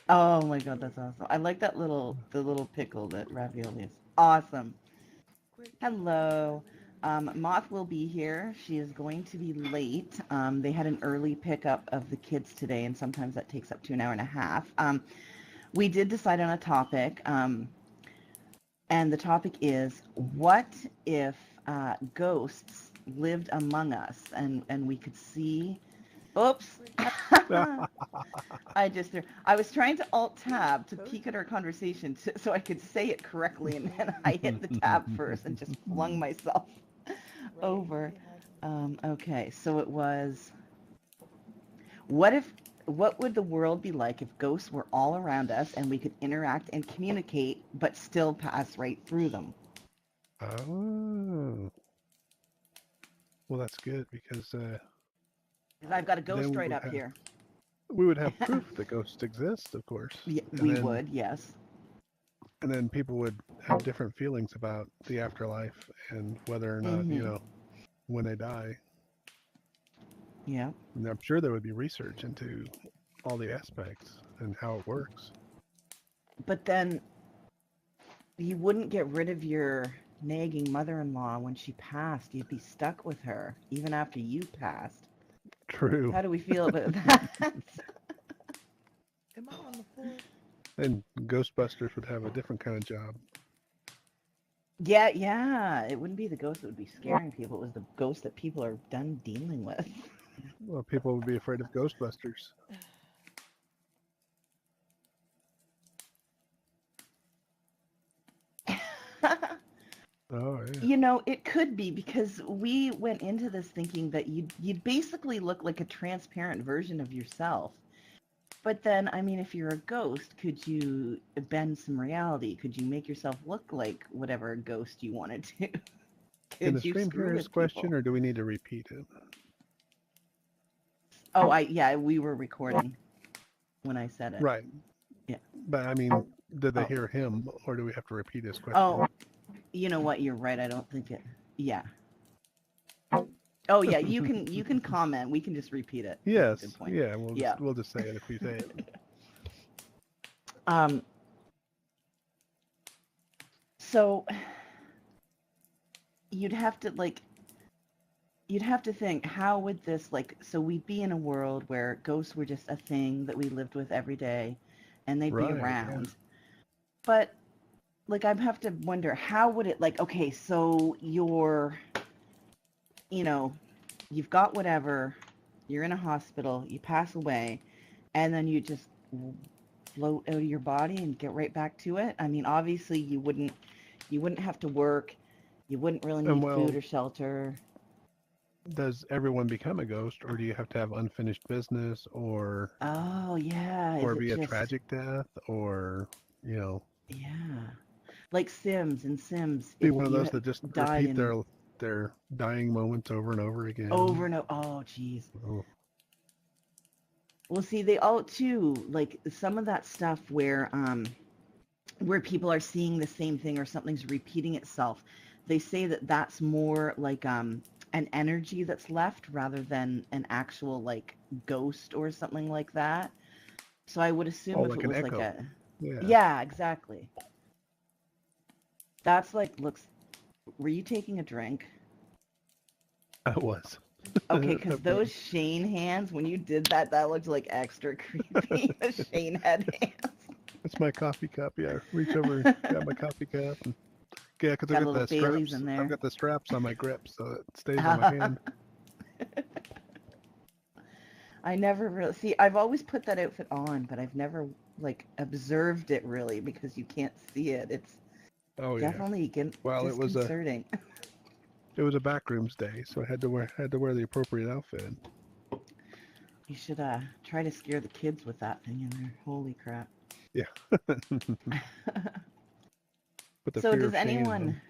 Oh my god, that's awesome. I like the little pickle that ravioli is. Awesome. Hello. Moth will be here. She is going to be late. They had an early pickup of the kids today, and sometimes that takes up to an hour and a half. We did decide on a topic, and the topic is what if ghosts lived among us and we could see. Oops. I was trying to alt tab to peek at our conversation so I could say it correctly, and then I hit the tab first and just flung myself over. Okay, so it was what if what would the world be like if ghosts were all around us and we could interact and communicate but still pass right through them? Oh, well, that's good because Because I've got a then ghost right up here. we would have proof that ghosts exist, of course, Yeah, and we then would, yes. people would have different feelings about the afterlife and whether or not Mm-hmm. when they die. Yeah. And I'm sure there would be research into all the aspects and how it works. But then you wouldn't get rid of your nagging mother-in-law when she passed. You'd be stuck with her even after you passed. True. How do we feel about that? And Ghostbusters would have a different kind of job. Yeah, yeah. It wouldn't be the ghost that would be scaring people. It was the ghost that people are done dealing with. Well, people would be afraid of Ghostbusters. Oh yeah. It could be because we went into this thinking that you'd basically look like a transparent version of yourself. But then, I mean, if you're a ghost, could you bend some reality? Could you make yourself look like whatever ghost you wanted to? Can the Could you stream screw hear this with question, people? or do we need to repeat it? Oh, yeah, we were recording when I said it. Right. Yeah. But I mean, did they Oh, hear him, or do we have to repeat his oh, question? you know what? You're right. I don't think it. Yeah. Oh, yeah. You can comment. We can just repeat it. That's a good Yes. point. Yeah. Yeah. We'll just say it if we say it. Um. So you'd have to like you'd have to think how would this so we'd be in a world where ghosts were just a thing that we lived with every day and they'd be Right. Yeah. around, but I'd have to wonder how would it okay, so you know you've got whatever, you're in a hospital, you pass away, and then you just float out of your body and get right back to it. I mean, obviously you wouldn't have to work, you wouldn't really And need food well, or shelter. does everyone become a ghost, or do you have to have unfinished business, Oh yeah, is or it be a just tragic death, or you know, yeah, like Sims in Sims, be if one of you those that just died repeat in their dying moments over and over again? over and over. Oh geez. Oh, Well, see, they all too like some of that stuff where people are seeing the same thing or something's repeating itself. They say that that's more like an energy that's left rather than an actual ghost or something like that. So I would oh, assume if like it an was like echo. a Yeah, yeah, exactly. That's looks. Were you taking a drink? I was. Okay, because But those Shane hands, when you did that, that looked like extra creepy. The Shane had hands. it's my coffee cup. Yeah, reach over, grab my coffee cup, and yeah, because Got a little Bailey's in I've there. got the straps on my grip, so it stays on my hand. I never really see. I've always put that outfit on, but I've never observed it really because you can't see it. It's Oh yeah. definitely Well, disconcerting. it was a backrooms day, so I had to wear the appropriate outfit. You should try to scare the kids with that thing in there. Holy crap! Yeah, put the So fear does of Shane on. anyone?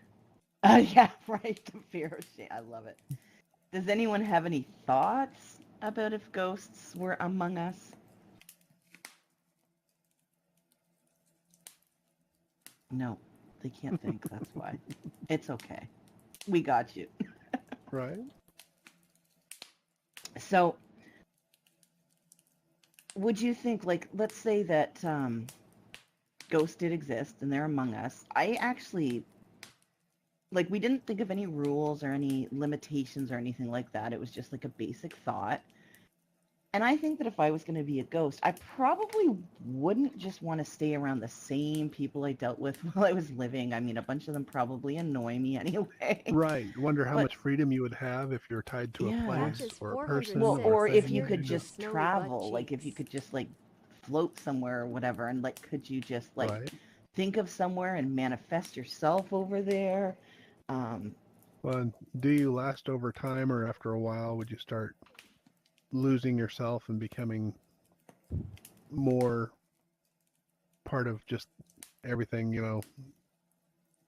Yeah, right. The fear of shame. I love it. Does anyone have any thoughts about if ghosts were among us? No, they can't think. That's why. It's okay. We got you. Right. So would you think, like, let's say that ghosts did exist and they're among us. I actually, like, we didn't think of any rules or any limitations or anything like that. It was just like a basic thought. And I think that if I was going to be a ghost, I probably wouldn't just want to stay around the same people I dealt with while I was living. I mean, a bunch of them probably annoy me anyway. Right. Wonder how But much freedom you would have if you're tied to a yeah. Watch place as or a person Well, 406 or a or if thing. you near could You know. his just snowy butt travel, like if you cheeks. could just like float somewhere or whatever, and like could you just like Right. think of somewhere and manifest yourself over there? Um, Well, do you last over time, or after a while would you start losing yourself and becoming more part of just everything?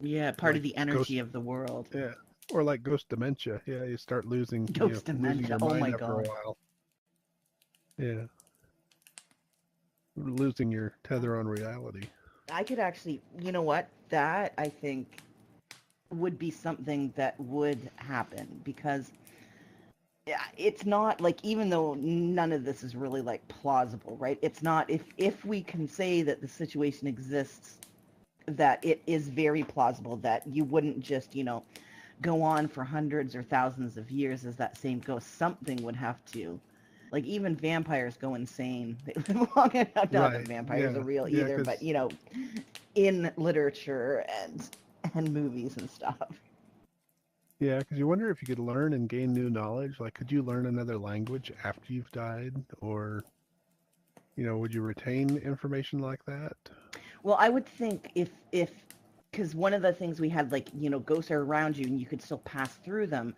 yeah, part Like of the ghost. energy of the world. Yeah. Or like ghost dementia. Yeah, you start Ghost losing dementia. your Oh mind my after a God. while. Yeah. Losing your tether on reality. I could actually, you know what? That I think would be something that would happen because yeah, it's not like even though none of this is really like plausible, right? It's not if we can say that the situation exists, that it is very plausible that you wouldn't just, go on for hundreds or thousands of years as that same ghost. Something would have to, like even vampires go insane. They live long enough. Not that Right. vampires Yeah. are real Yeah. either, but Because in literature and movies and stuff. yeah, because you wonder if you could learn and gain new knowledge. Like, could you learn another language after you've died, or would you retain information like that? Well, I would think if because one of the things we had, like, ghosts are around you and you could still pass through them.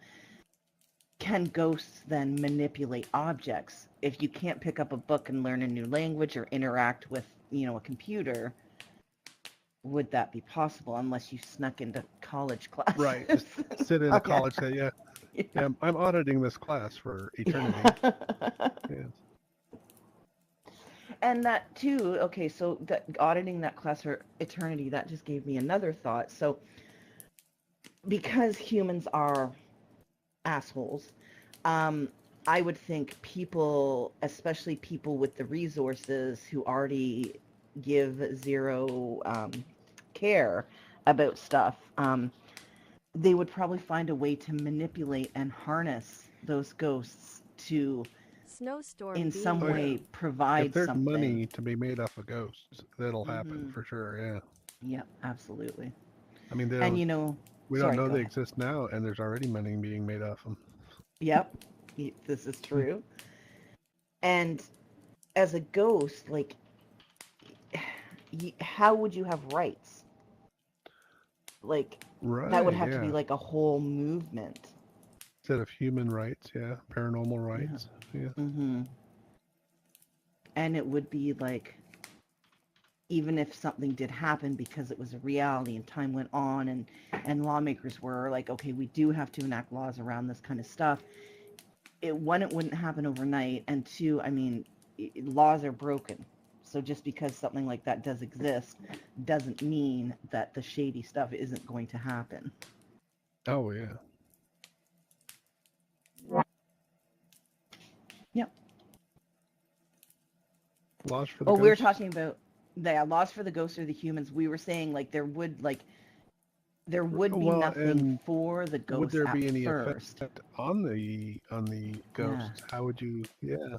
Can ghosts then manipulate objects? If you can't pick up a book and learn a new language or interact with, a computer, would that be possible unless you snuck into college Right. classes? Just sit in a Okay. college, say, yeah, Yeah. yeah, I'm auditing this class for eternity. Yeah. Yeah. And that too, okay, so that auditing that class for eternity, that just gave me another thought. So because humans are assholes, um, I would think people, especially people with the resources who already give zero care about stuff, they would probably find a way to manipulate and harness those ghosts to, Snowstorm in being some Oh yeah. way, heard. If provide there's something. money to be made off of ghosts, that'll happen Mm-hmm. for sure. Yeah. Yep, absolutely. I mean, And we don't sorry, know go they ahead. exist now, and there's already money being made off them. Yep, this is true. And as a ghost, like, how would you have rights? Like, that would Right. have to be Yeah. like a whole movement. Instead of human rights, yeah, paranormal Yeah. rights. Yeah. Mm-hmm. And it would be like, even if something did happen because it was a reality and time went on and lawmakers were like, okay, we do have to enact laws around this kind of stuff. One, it wouldn't happen overnight, and two, I mean, laws are broken. So just because something like that does exist doesn't mean that the shady stuff isn't going to happen. Oh yeah. Yep. Laws for the Oh, we were ghosts. talking about the laws for the ghosts or the humans. We were saying like there would be Well, nothing and for the would ghosts there at be any effect first. on the Yeah. ghosts? How would you? Yeah.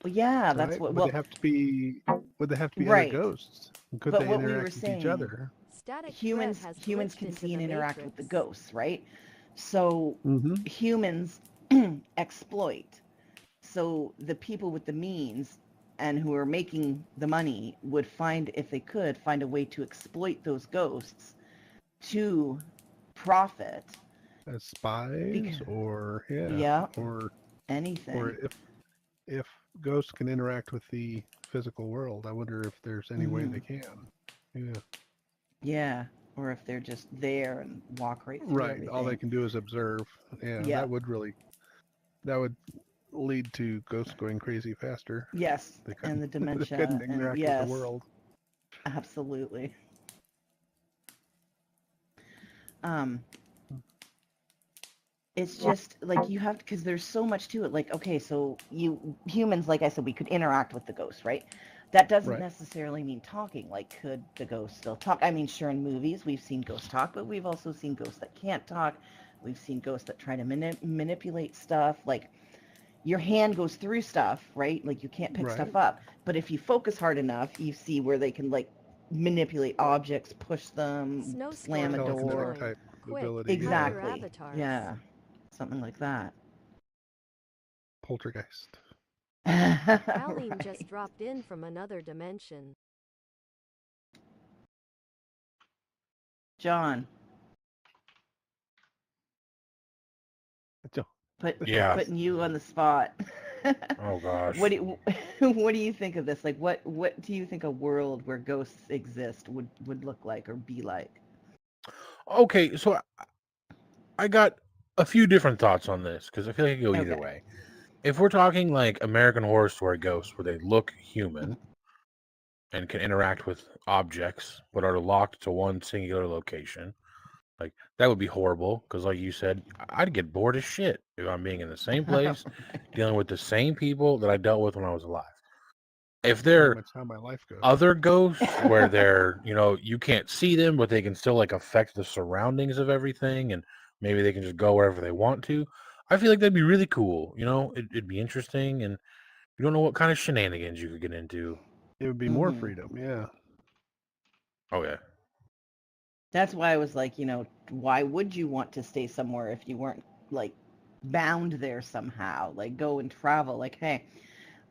Well, yeah, that's Right. what. Would they Well, have to be? Would they have to be other right. ghosts? Could But they what we were interact with each saying, other? Static thread humans has humans glitched can into see the and interact with the matrix. ghosts, right? So Mm-hmm. humans exploit. So the people with the means and who are making the money would find, if they could, find a way to exploit those ghosts to profit. As spies, Because or yeah, yeah, or anything. if ghosts can interact with the physical world, I wonder if there's any way Hmm. they can. Yeah. Yeah, or if they're just there and walk right through Right. All they everything. can do is observe. Yeah, Yeah. that would lead to ghosts going crazy faster. Yes, They and couldn't the they couldn't dementia, and interact with the yes, world. absolutely. Um, It's just like you have, because there's so much to it. Like, okay, so you humans, like I said, we could interact with the ghost, right? That doesn't Right. necessarily mean talking. Like, could the ghost still talk? I mean, sure, in movies we've seen ghosts talk, but we've also seen ghosts that can't talk. We've seen ghosts that try to manipulate stuff. Like, your hand goes through stuff, right? Like, you can't pick Right. stuff up. But if you focus hard enough, you see where they can, like, manipulate objects, push them, slam a Snowstorm has door. Telekinetic joined. type Quick, ability. Yeah. hide your Exactly. avatars. Yeah. Something like that. Poltergeist. Aline just Right. dropped in from another dimension. John, Jo- Yeah. putting you on the spot. Oh What gosh. do what do you think of this? Like, what do you think a world where ghosts exist would look like or be like? Okay, so I got a few different thoughts on this because I feel like it could go either Okay. way. If we're talking like American Horror Story ghosts, where they look human and can interact with objects but are locked to one singular location, like that would be horrible. Because, like you said, I'd get bored as shit if I'm being in the same place, dealing with the same people that I dealt with when I was alive. If Pretty they're much how my life goes. other ghosts where they're, you can't see them, but they can still like affect the surroundings of everything, and maybe they can just go wherever they want to. I feel like that'd be really cool. It'd be interesting, and you don't know what kind of shenanigans you could get into. It would be more Hmm. freedom. Yeah. Oh yeah, That's why I was like, why would you want to stay somewhere if you weren't like bound there somehow? Like, go and travel. Like, hey,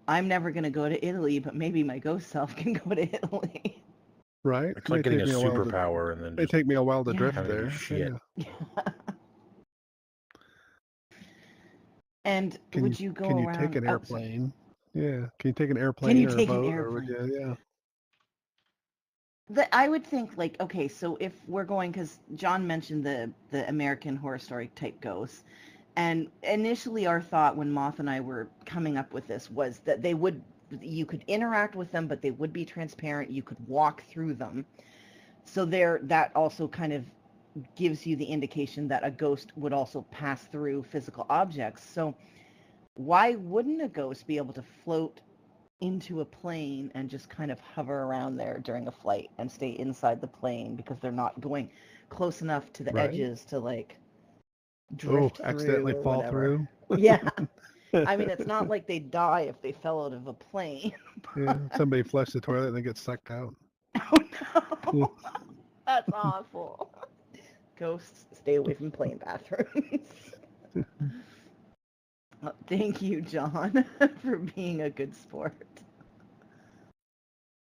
I'm never gonna go to Italy, but maybe my ghost self can go to Italy. Right. It it's may like getting take a me a while to. superpower and then May just take me a while to Yeah. drift having to do there. shit. Yeah. And Can you would you go can you take around? an Oh, sorry. airplane? Yeah. Can you take an Can airplane you or a take an boat or would airplane? you? Yeah. I would think like, okay, so if we're going, because John mentioned the American Horror Story type ghosts, and initially our thought when Moth and I were coming up with this was that you could interact with them, but they would be transparent. You could walk through them. So that also kind of gives you the indication that a ghost would also pass through physical objects. So why wouldn't a ghost be able to float into a plane and just kind of hover around there during a flight and stay inside the plane because they're not going close enough to the Right. edges to like Oh, drift through accidentally or fall whatever. through. Yeah. I mean, it's not like they'd die if they fell out of a plane. Yeah. Somebody flushed the toilet and they get sucked out. Oh Yeah. no. That's awful. Ghosts, stay away from plane bathrooms. Thank you, John, for being a good sport.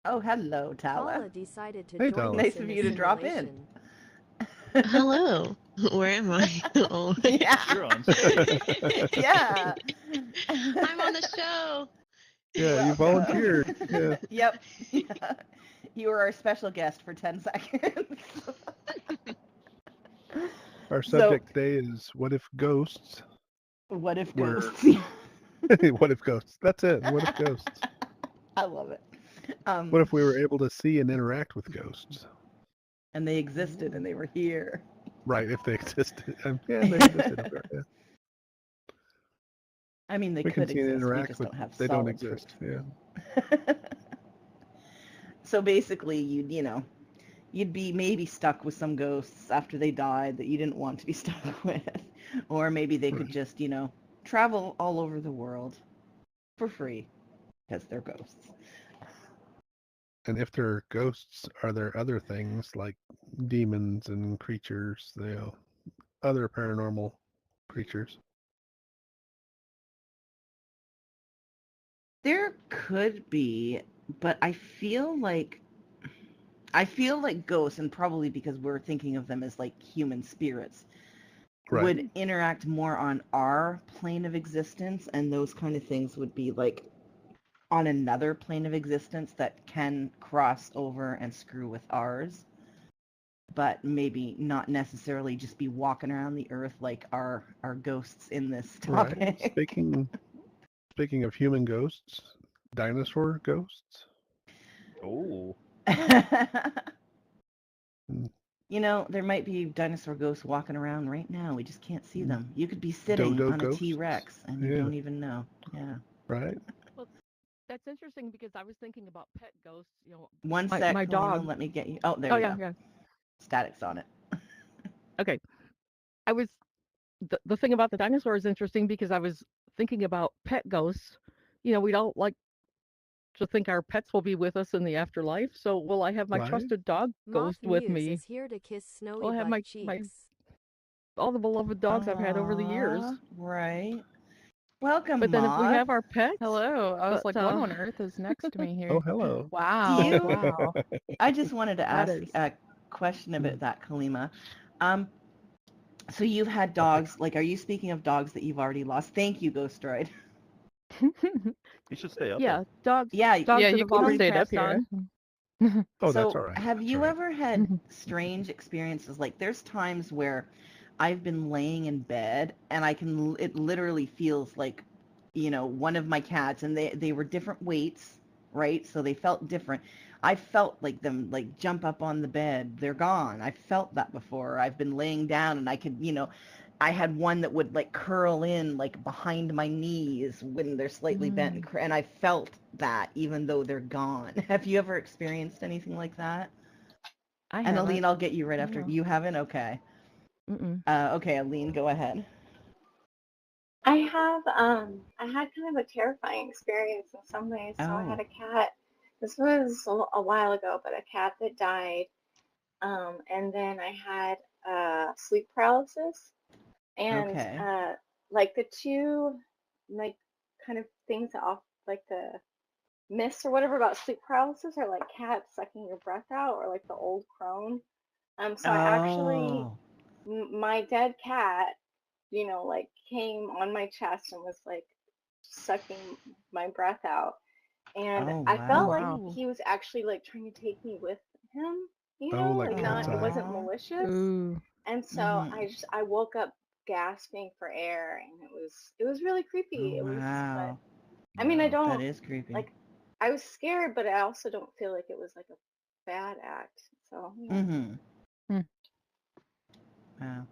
Oh, hello, Tala. Paula decided to Hey, join Tala. us Nice in of the you to drop in. simulation. Hello. Where am I? Oh, Yeah. You're on stage. Yeah. I'm on the show. Yeah, you Welcome. volunteered. Yeah. Yep. Yeah. You were our special guest for 10 seconds. Our So, subject today is what if ghosts what if were ghosts? what if ghosts? That's it. What if ghosts? I love it. What if we were able to see and interact with ghosts? And they existed and they were here. Right, if they existed. Yeah, they existed. Of course, yeah. I mean, they We can could see and exist. We interact, just but don't have they don't solids for exist. Yeah. So basically, you'd be maybe stuck with some ghosts after they died that you didn't want to be stuck with. Or maybe they could Right. just, travel all over the world for free because they're ghosts. And if they're ghosts, are there other things like demons and creatures, other paranormal creatures? There could be, but I feel like ghosts, and probably because we're thinking of them as like human spirits, Right. would interact more on our plane of existence, and those kind of things would be like on another plane of existence that can cross over and screw with ours, but maybe not necessarily just be walking around the earth like our ghosts in this topic. Right. Speaking of human ghosts, dinosaur ghosts. Oh, Mm, You know, there might be dinosaur ghosts walking around right now. We just can't see them. You could be sitting Dodo on a ghosts? T-Rex and you Yeah. don't even know. Yeah. Right? Well, that's interesting because I was thinking about pet ghosts. One My sec, my Helena, dog. let me get you. Oh, there Oh we yeah, go. yeah. Static's on it. Okay. I was the thing about the dinosaur is interesting because I was thinking about pet ghosts. We don't like to think our pets will be with us in the afterlife. So will I have my Right? trusted dog Moth ghost with Muse me? is here to kiss snowy I'll have butt my cheeks. all the beloved dogs I've had over the years. Aw, right. Welcome, But then if we Moth. have our pets, Hello. I was but like, what on earth is next to me Oh, here? hello. Do Wow. you? Wow. I just wanted to that ask is a question Hmm. about that, Kalima. Um, so you've had dogs, like, are you speaking of dogs that you've already lost? Thank you, Ghost Droid. You should stay up yeah, there. dogs Yeah, dogs Yeah, that you have could have already stayed up passed here. on. Oh, that's so all right. have That's you all right. ever had strange experiences? Like, there's times where I've been laying in bed and it literally feels like, one of my cats, and they were different weights, right? So they felt different. I felt like them like jump up on the bed. They're gone. I felt that before. I've been laying down and I could, I had one that would like curl in like behind my knees when they're slightly bent, and I felt that even though they're gone. Have you ever experienced anything like that? I And haven't. Aline, I'll get you right after. No. You haven't? Okay. Mm-mm. Okay, Aline, go ahead. I had kind of a terrifying experience in some ways. So I Oh, had a cat. This was a while ago, but a cat that died. And then I had sleep paralysis, and okay. like the two, like kind of things off, like the myths or whatever about sleep paralysis are like cats sucking your breath out, or like the old crone. So I actually, Oh. my dead cat, like came on my chest and was like sucking my breath out. And Oh, I Oh, felt like wow. wow. he was actually like trying to take me with him, Oh, like like cat's not, it eye. wasn't Aw. malicious. Ooh. And so Mm-hmm. I woke up gasping for air, and it was really Oh, creepy. But wow. I mean, I That don't is creepy. like, I was scared, but I also don't feel like it was like a bad act. So, yeah. Mm-hmm. Hmm. Wow.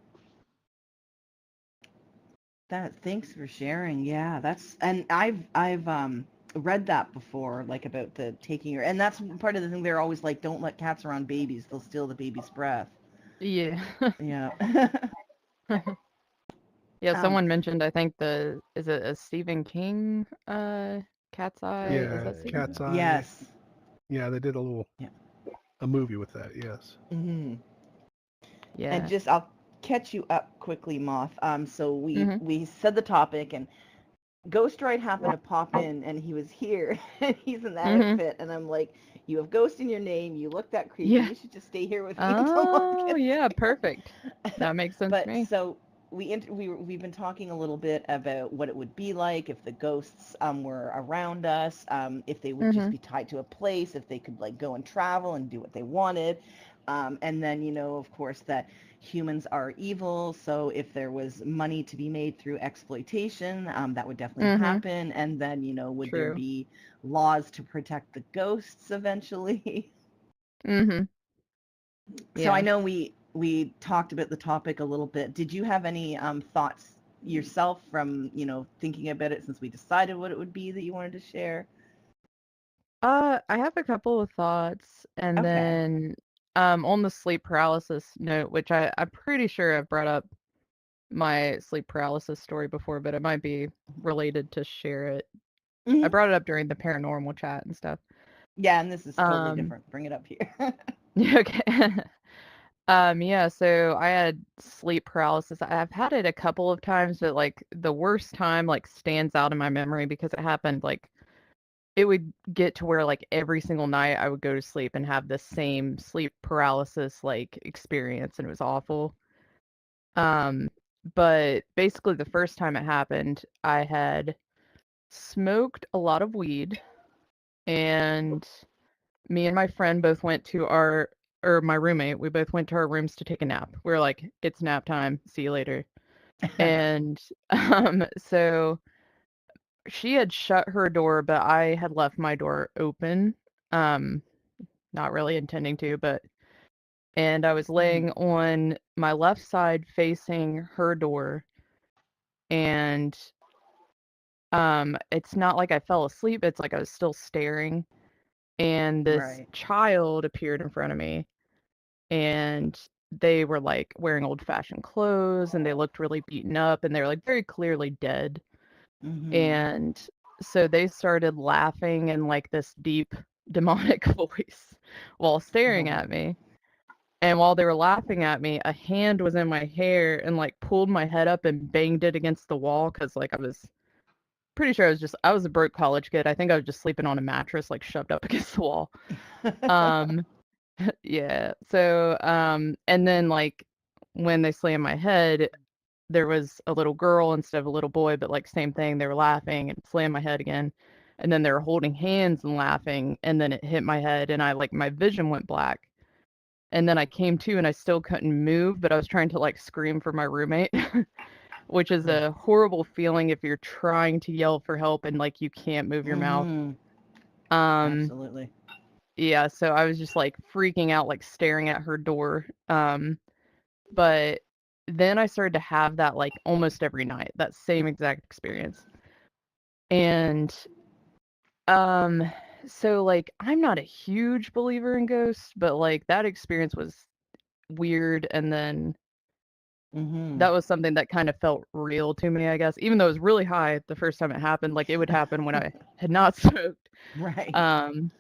Thanks for sharing. Yeah, and I've read that before, like about the taking your, and that's part of the thing. They're always like, don't let cats around babies. They'll steal the baby's breath. Yeah. Yeah. Yeah, um, someone mentioned, I think is it a Stephen King Cat's Eye? Is Yeah, that Yeah, Stephen cat's King? eye. yes. Yeah, they did Yeah. a movie with that. Yes. Hmm. And Yeah. just I'll catch you up quickly, Moth. So we Mm-hmm. we said the topic, and Ghost Ride happened to pop in, and he was here, and he's in that Mm-hmm. outfit, and I'm like, you have Ghost in your name. You look that creepy. Yeah. You should just stay here with me until Moth Oh, gets yeah, here. perfect. That makes sense to But me. so we've been talking a little bit about what it would be like if the ghosts were around us, if they would just Mm-hmm. be tied to a place, if they could like go and travel and do what they wanted, and then of course that humans are evil. So if there was money to be made through exploitation, that would definitely Mm-hmm. happen. And then would there True. be laws to protect the ghosts eventually? Mm-hmm. So I Yeah. know we talked about the topic a little bit. Did you have any thoughts yourself from thinking about it since we decided what it would be that you wanted to share? I have a couple of thoughts, and Okay. then on the sleep paralysis note, which I'm pretty sure I've brought up my sleep paralysis story before, but it might be related to share it. I Hmm. brought it up during the paranormal chat and stuff. Yeah, and this is totally Um, different. Bring it up here. okay. Yeah, so I had sleep paralysis. I've had it a couple of times, but like the worst time like stands out in my memory because it happened like it would get to where like every single night I would go to sleep and have the same sleep paralysis like experience, and it was awful. Um, but basically the first time it happened, I had smoked a lot of weed, and me and my friend both went to or my roommate, we both went to our rooms to take a nap. We were like, it's nap time, see you later. And so she had shut her door, but I had left my door open. Um, not really intending to, but and I was laying on my left side facing her door, and it's not like I fell asleep, it's like I was still staring, and this Right. child appeared in front of me, and they were like wearing old-fashioned clothes, and they looked really beaten up, and they were like very clearly dead. And so they started laughing in like this deep demonic voice while staring at me. And while they were laughing at me, a hand was in my hair and like pulled my head up and banged it against the wall because like I was pretty sure I was a broke college kid. I think I was just sleeping on a mattress like shoved up against the wall. Um yeah. So and then like when they slammed my head, there was a little girl instead of a little boy, but like same thing. They were laughing and slammed my head again. And then they were holding hands and laughing, and then it hit my head and I like my vision went black. And then I came to and I still couldn't move, but I was trying to like scream for my roommate, which is a horrible feeling if you're trying to yell for help and like you can't move your mouth. Absolutely. Yeah, so I was just like freaking out, like staring at her door. But then I started to have that like almost every night, that same exact experience. And so like I'm not a huge believer in ghosts, but like that experience was weird, and then that was something that kind of felt real to me, I guess. Even though it was really high the first time it happened, like it would happen when I had not smoked. Right. And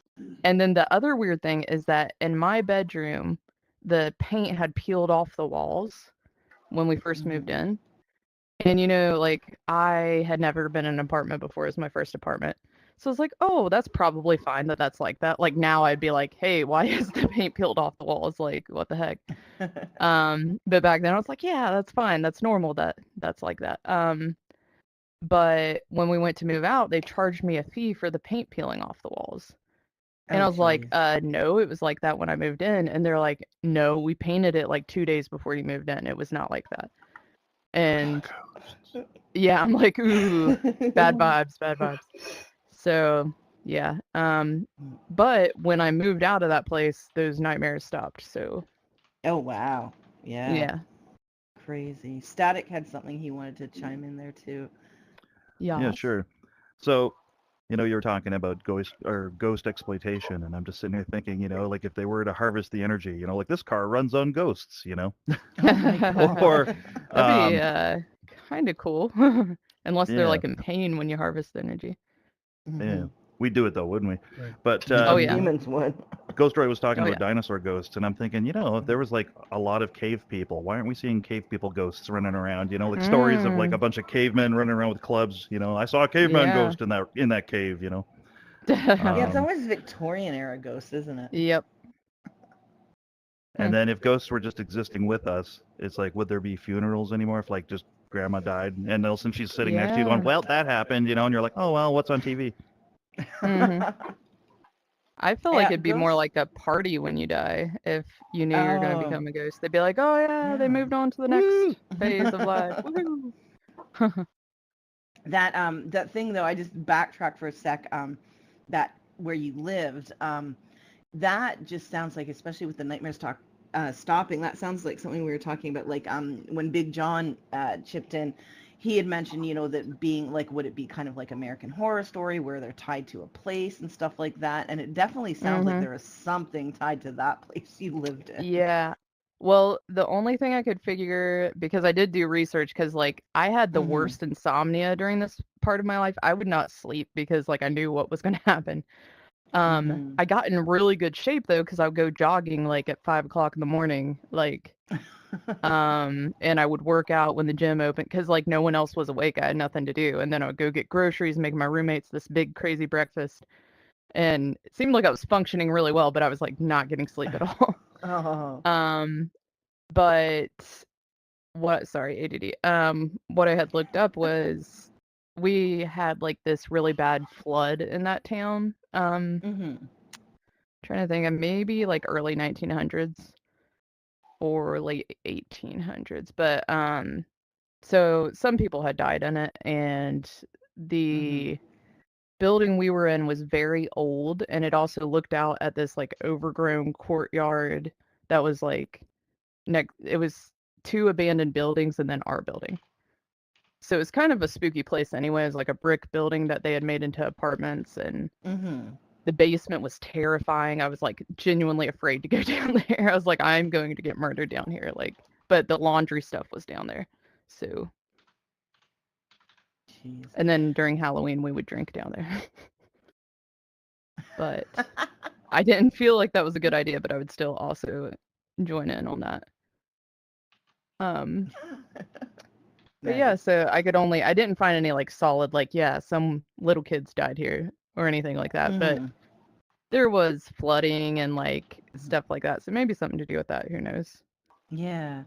then the other weird thing is that in my bedroom, the paint had peeled off the walls when we first moved in. And like I had never been in an apartment before. It was my first apartment. So I was like, oh, that's probably fine that that's like that. Like now I'd be like, hey, why is the paint peeled off the walls? Like, what the heck? But back then I was like, yeah, that's fine. That's normal that that's like that. But when we went to move out, they charged me a fee for the paint peeling off the walls. And I was like, no, it was like that when I moved in. And they're like, no, we painted it like 2 days before you moved in. It was not like that. And yeah, I'm like, ooh, bad vibes, bad vibes. So yeah. But when I moved out of that place, those nightmares stopped. So Oh wow. yeah. Crazy. Static had something he wanted to chime in there too. Yeah, sure. So, you were talking about ghost exploitation, and I'm just sitting here thinking, like if they were to harvest the energy, like this car runs on ghosts, Oh my God. or That'd be kind of cool. Unless they're yeah, like in pain when you harvest the energy. yeah, we'd do it though, wouldn't we? Right. But Oh yeah. Demons would. Ghost Roy was talking Oh about yeah. dinosaur ghosts, and I'm thinking, if there was like a lot of cave people, why aren't we seeing cave people ghosts running around? Like stories of like a bunch of cavemen running around with clubs. I saw a caveman Yeah. ghost in that cave. Yeah, it's always Victorian era ghosts, isn't it? Yep. And then if ghosts were just existing with us, it's like, would there be funerals anymore if like just grandma died and Nelson she's sitting next to you going, well, that happened, and you're like, oh well, what's on TV? I feel like Yeah, it'd be more ghosts- like a party when you die if you knew you were going to Oh. become a ghost. They'd be like, oh yeah, they Yeah. moved on to the next phase of life. Woohoo. That thing though, I just backtrack for a sec. That where you lived, that just sounds like, especially with the nightmares stopping, that sounds like something we were talking about. Like when Big John chipped in, he had mentioned, that being like, would it be kind of like American Horror Story where they're tied to a place and stuff like that? And it definitely sounds like there is something tied to that place you lived in. Yeah. Well, the only thing I could figure, because I did do research, because like I had the worst insomnia during this part of my life. I would not sleep because like I knew what was going to happen. I got in really good shape though, because I would go jogging like at 5 o'clock in the morning, like, and I would work out when the gym opened because like no one else was awake. I had nothing to do, and then I would go get groceries, make my roommates this big crazy breakfast, and it seemed like I was functioning really well, but I was like not getting sleep at all. Oh. But sorry, ADD. What I had looked up was we had like this really bad flood in that town. Trying to think of maybe like early 1900s or late 1800s. But so some people had died in it, and the building we were in was very old, and it also looked out at this like overgrown courtyard that was like it was 2 abandoned buildings and then our building. So it's kind of a spooky place anyway. It's like a brick building that they had made into apartments, and the basement was terrifying. I was like genuinely afraid to go down there. I was like, I'm going to get murdered down here. Like, but the laundry stuff was down there. So Jeez. and then during Halloween we would drink down there. But I didn't feel like that was a good idea, but I would still also join in on that. But yeah, Nice. so I didn't find any like solid, like, yeah, some little kids died here or anything like that, but there was flooding and like stuff like that. So maybe something to do with that. Who knows? Yeah.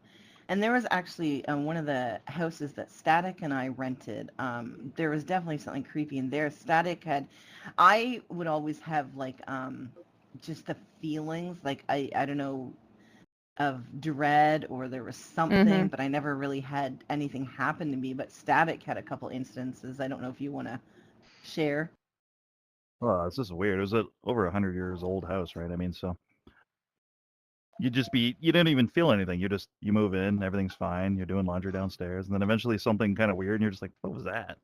And there was actually one of the houses that Static and I rented. There was definitely something creepy in there. I would always have like just the feelings, like I don't know, of dread, or there was something, but I never really had anything happen to me. But Static had a couple instances. I don't know if you want to share. Well, it's just weird. It was over 100 years old house, right? I mean, so you didn't even feel anything. You move in, everything's fine. You're doing laundry downstairs, and then eventually something kind of weird, and you're just like, what was that?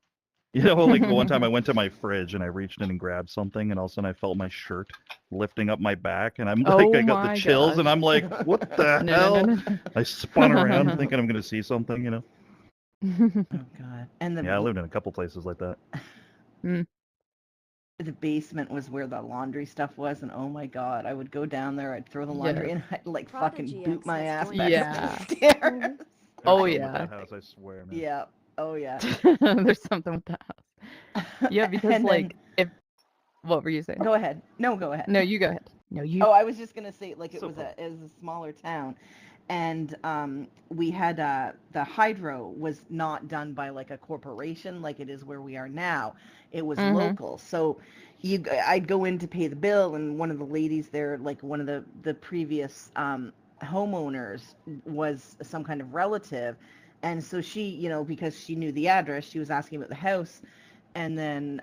You know, like one time I went to my fridge and I reached in and grabbed something, and all of a sudden I felt my shirt lifting up my back, and I'm like, I got the chills, and I'm like, what the hell? No. I spun around thinking I'm going to see something, you know? Oh God! And Yeah, I lived in a couple places like that. The basement was where the laundry stuff was, and oh my God, I would go down there, I'd throw the laundry in, I'd like fucking Prodigy boot X my has ass joined back us. up the stairs. Oh, There's something yeah. with that house, I swear, man. Yeah. Oh yeah. There's something with that house. Yeah, because And like then, what were you saying? go ahead. No, go ahead. No, you go ahead. No, you. Oh, I was just gonna say, like, it So was cool. a smaller town, and we had the hydro was not done by like a corporation like it is where we are now. It was local, so I'd go in to pay the bill, and one of the ladies there, like one of the previous homeowners, was some kind of relative, and so she, you know, because she knew the address, she was asking about the house, and then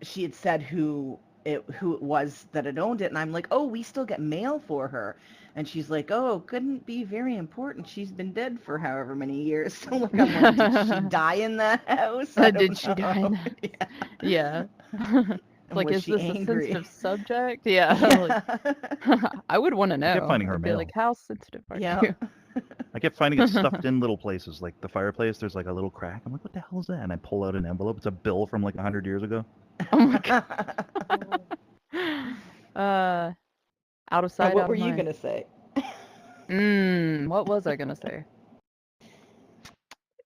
she had said who it was that had owned it, and I'm like, oh, we still get mail for her, and she's like, oh, couldn't be very important, she's been dead for however many years. So like, I'm like, did she die in that house? I don't Did she die in know. that? Yeah. And Like, was is she this angry? a sensitive subject? Yeah. Like, I would want to know. I kept finding her I'd be mail. like, how sensitive are Yeah. you? I kept finding it stuffed in little places, like the fireplace. There's like a little crack. I'm like, what the hell is that? And I pull out an envelope. It's a bill from like 100 years ago. Oh my God. Out of sight, What out were of you mind. gonna say? What was I gonna say?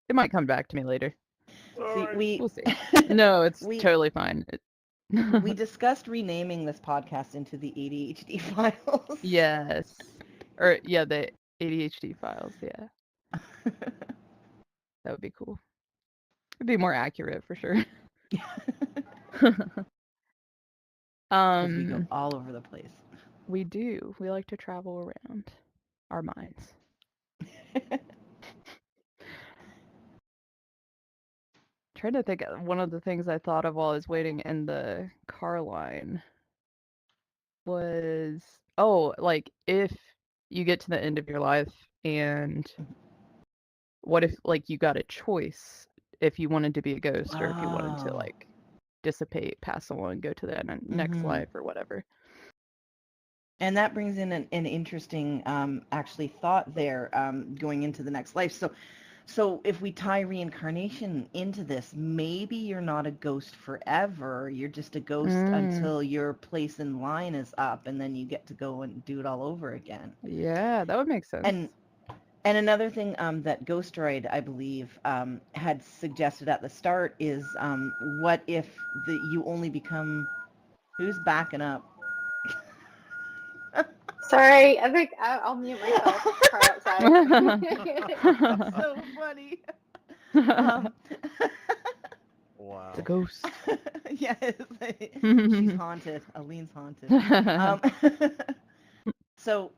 It might come back to me later. See, We'll see. No, it's we- totally fine. we discussed renaming this podcast into the ADHD files. Yes. Or yeah, the ADHD files, yeah. That would be cool. It'd be more accurate for sure. Because we go all over the place. We do. We like to travel around our minds. Trying to think of one of the things I thought of while I was waiting in the car line was, like if you get to the end of your life and what if like you got a choice if you wanted to be a ghost or if you wanted to Oh. like dissipate, pass along, go to the next life or whatever. And that brings in an interesting actually thought there, going into the next life. So if we tie reincarnation into this, maybe you're not a ghost forever. You're just a ghost until your place in line is up, and then you get to go and do it all over again. Yeah, that would make sense. And another thing that Ghostroid, I believe, had suggested at the start is, what if you only become... Who's backing up? Sorry, I think I'll mute myself. Car outside. So funny. Wow. The ghost. Yeah, she's haunted. Aline's haunted. So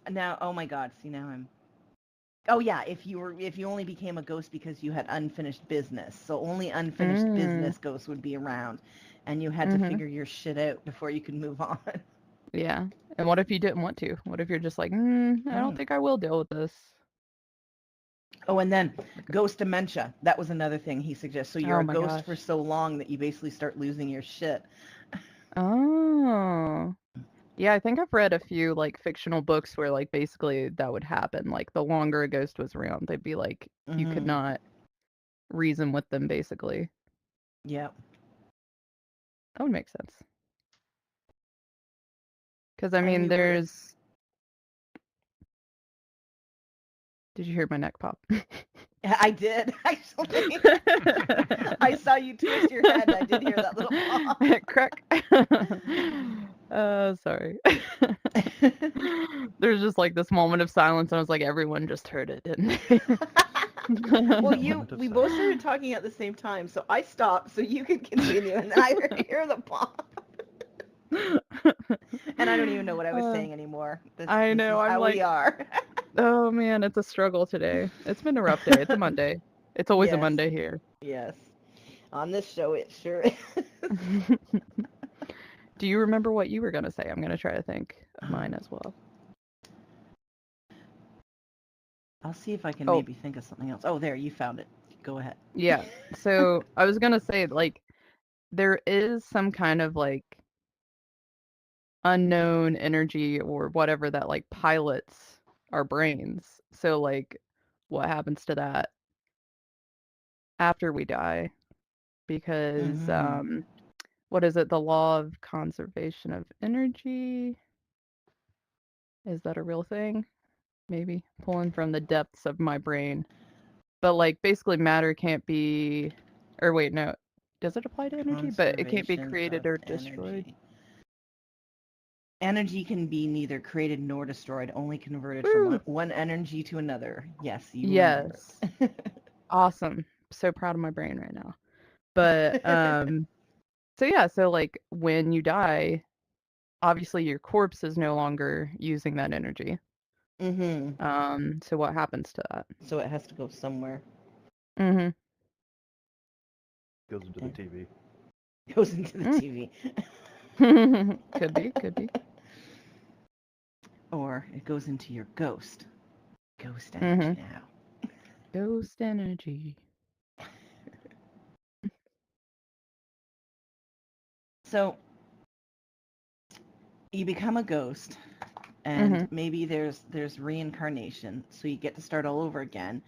now, oh my God, see now I'm... Oh yeah, if you only became a ghost because you had unfinished business, so only unfinished business ghosts would be around, and you had to figure your shit out before you could move on. Yeah. And what if you didn't want to? What if you're just like, I don't think I will deal with this. Oh, and then ghost dementia. That was another thing he suggests. So you're Oh a my ghost for gosh. so long that you basically start losing your shit. Oh. Yeah, I think I've read a few like fictional books where like basically that would happen. Like the longer a ghost was around, they'd be like you could not reason with them basically. Yep. That would make sense. Because I And mean, we were. there's. Did you hear my neck pop? I did actually. I saw you twist your head. And I did hear that little pop. Crack. Sorry. There's just like this moment of silence, and I was like, everyone just heard it, didn't they? Well, Moment of we both silence. started talking at the same time, so I stopped so you could continue, and I hear the pop. And I don't even know what I was saying anymore. I This know, is I'm how we like, are. oh man, it's a struggle today. It's been a rough day. It's a Monday. It's always a Yes. Monday here. Yes. On this show, it sure is. Do you remember what you were going to say? I'm going to try to think of mine as well. I'll see if I can Oh. maybe think of something else. Oh, there, you found it. Go ahead. Yeah. So I was going to say, like, there is some kind of, like, unknown energy or whatever that, like, pilots our brains. So, like, what happens to that after we die? Because, what is it? The law of conservation of energy? Is that a real thing? Maybe pulling from the depths of my brain. But like basically matter can't be or wait, no. Does it apply to energy? But it can't be Conservation created of or destroyed. Energy can be neither created nor destroyed, only converted Woo! from one energy to another. Yes, you remember. Yes. Awesome. So proud of my brain right now. But so yeah, so like when you die, obviously your corpse is no longer using that energy. So what happens to that? So it has to go somewhere. Mhm. Goes into the TV. Goes into the TV. Could be. Or it goes into your ghost. Ghost energy now. Ghost energy. So you become a ghost, and maybe there's reincarnation, so you get to start all over again.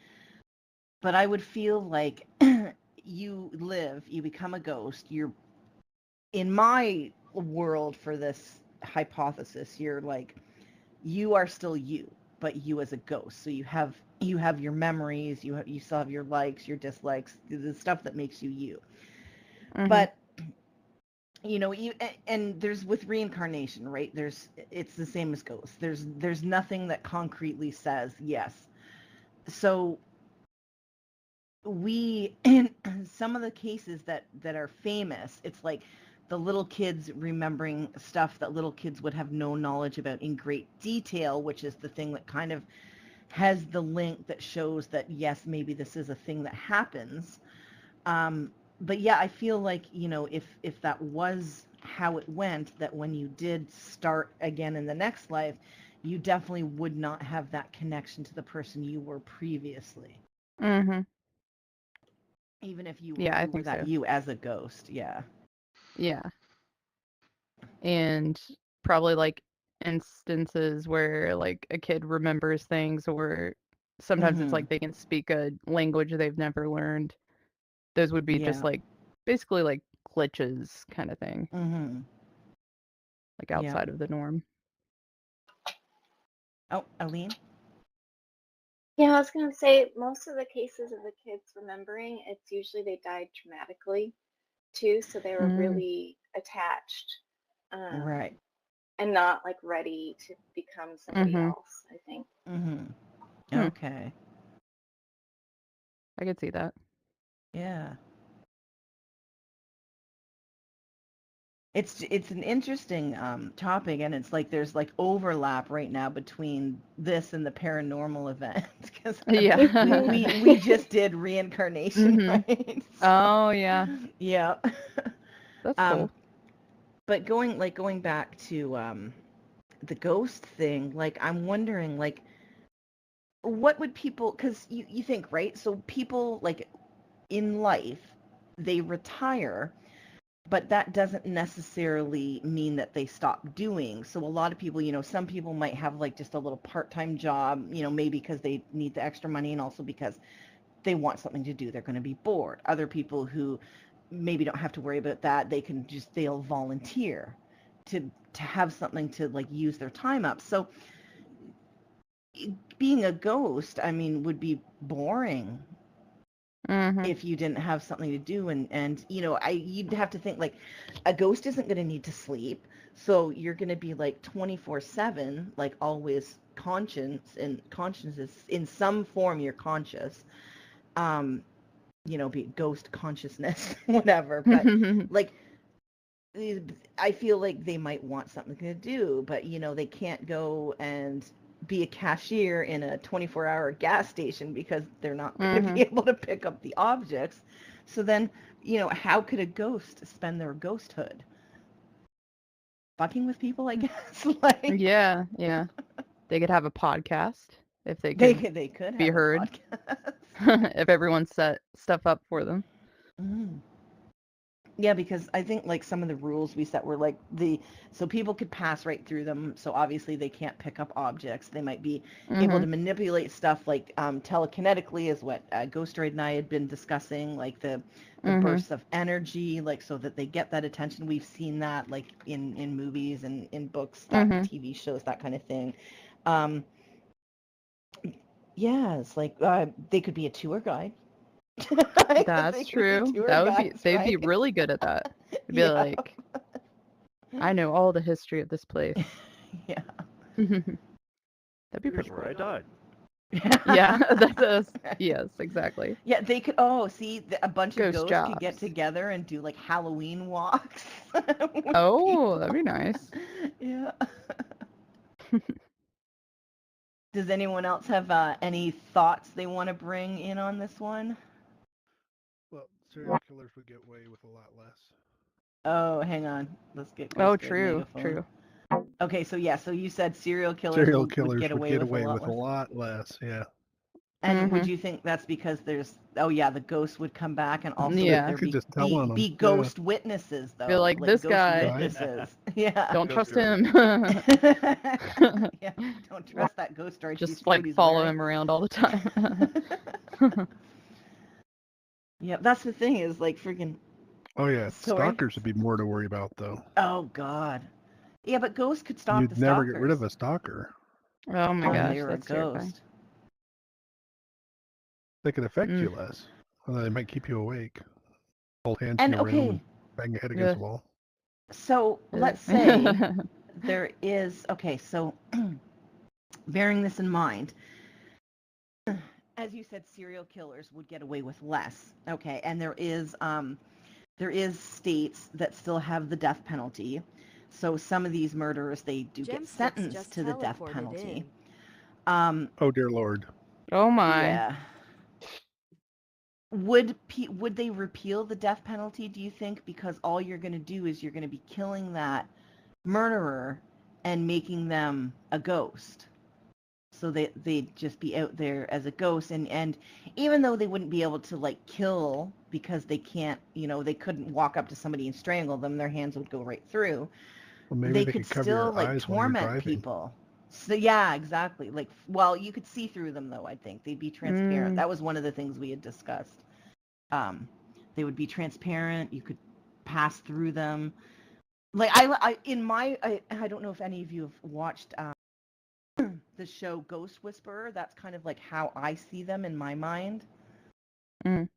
But I would feel like you become a ghost. You're in my world for this hypothesis. You're like you are still you, but you as a ghost. So you have your memories. You still have your likes, your dislikes, the stuff that makes you you. But you know, and there's with reincarnation, right? It's the same as ghosts. There's nothing that concretely says yes. So we in some of the cases that are famous, it's like the little kids remembering stuff that little kids would have no knowledge about in great detail, which is the thing that kind of has the link that shows that yes, maybe this is a thing that happens. But yeah, I feel like, you know, if that was how it went, that when you did start again in the next life, you definitely would not have that connection to the person you were previously. Even if you I were think that so. you as a ghost, yeah. Yeah. And probably like instances where like a kid remembers things or sometimes it's like they can speak a language they've never learned. Those would be just like basically like glitches kind of thing. Like outside of the norm. Oh, Aline? Yeah, I was gonna say most of the cases of the kids remembering, it's usually they died traumatically too, so they were really attached. Right. And not like ready to become somebody else, I think. Okay. I could see that. Yeah. It's an interesting topic, and it's like there's like overlap right now between this and the paranormal event because we just did reincarnation, right? So, oh yeah. Yeah. That's cool. But going back to the ghost thing, like I'm wondering, like, what would people? Because you think, right? So people like in life, they retire, but that doesn't necessarily mean that they stop doing. So a lot of people, some people might have like just a little part-time job, maybe because they need the extra money and also because they want something to do. They're going to be bored. Other people who maybe don't have to worry about that, they'll volunteer to have something to like use their time up. So being a ghost, I mean, would be boring if you didn't have something to do. And you'd have to think like a ghost isn't going to need to sleep, so you're going to be like 24/7, like always conscious is in some form. You're conscious, be ghost consciousness, whatever. But like I feel like they might want something to do, but they can't go and be a cashier in a 24-hour gas station because they're not going to be able to pick up the objects. So then, how could a ghost spend their ghosthood? Fucking with people, I guess. Like, Yeah. They could have a podcast if they they could could be have heard. a podcast. If everyone set stuff up for them. Mm. Yeah, because I think like some of the rules we set were like so people could pass right through them. So obviously they can't pick up objects. They might be able to manipulate stuff like telekinetically, is what Ghostoid and I had been discussing, like the bursts of energy, like so that they get that attention. We've seen that like in movies and in books, TV shows, that kind of thing. Yeah, it's like they could be a tour guide. That's true. They'd be really good at that. They'd be like, I know all the history of this place. Yeah. That'd be Here's pretty where I cool. died. Yeah, that does. Yes, exactly. Yeah, they could. Oh, see, a bunch of Ghost ghosts could get jobs. together and do like Halloween walks. Oh, that'd be nice. Yeah. Does anyone else have any thoughts they want to bring in on this one? Well, serial killers would get away with a lot less. Oh, hang on. Let's get Oh, Ghostoid true, megaphone. true. Okay, so yeah, so you said serial killers would get away with a lot less. Yeah. And would you think that's because the ghosts would come back and also Yeah. there Could just tell on 'em. be ghost witnesses though. Be like, this ghost guy. witnesses. Yeah. Don't Ghost trust him. Yeah, don't trust that ghost story. Just like follow him around all the time. Yeah, that's the thing is like freaking. Oh yeah, Sorry? stalkers would be more to worry about though. Oh God. Yeah, but ghosts could stop You'd the never stalkers. get rid of a stalker. Oh my if gosh, they were that's a ghost. terrifying. They could affect you less. Although they might keep you awake. Hold hands in And your room okay, and bang your head against the wall. so let's say there is so bearing this in mind, as you said, serial killers would get away with less. Okay, and there is states that still have the death penalty. So some of these murderers, they do get sentenced to the death penalty. Oh dear Lord. Oh my. Yeah. Would they repeal the death penalty, do you think? Because all you're going to do is you're going to be killing that murderer and making them a ghost. So they'd just be out there as a ghost. And even though they wouldn't be able to like kill because they can't, they couldn't walk up to somebody and strangle them, their hands would go right through. Well, maybe They they could cover still your like eyes while you're torment driving. people. So yeah, exactly. Like, well, you could see through them though. I think they'd be transparent. That was one of the things we had discussed. They would be transparent. You could pass through them. Like I don't know if any of you have watched the show Ghost Whisperer. That's kind of like how I see them in my mind. And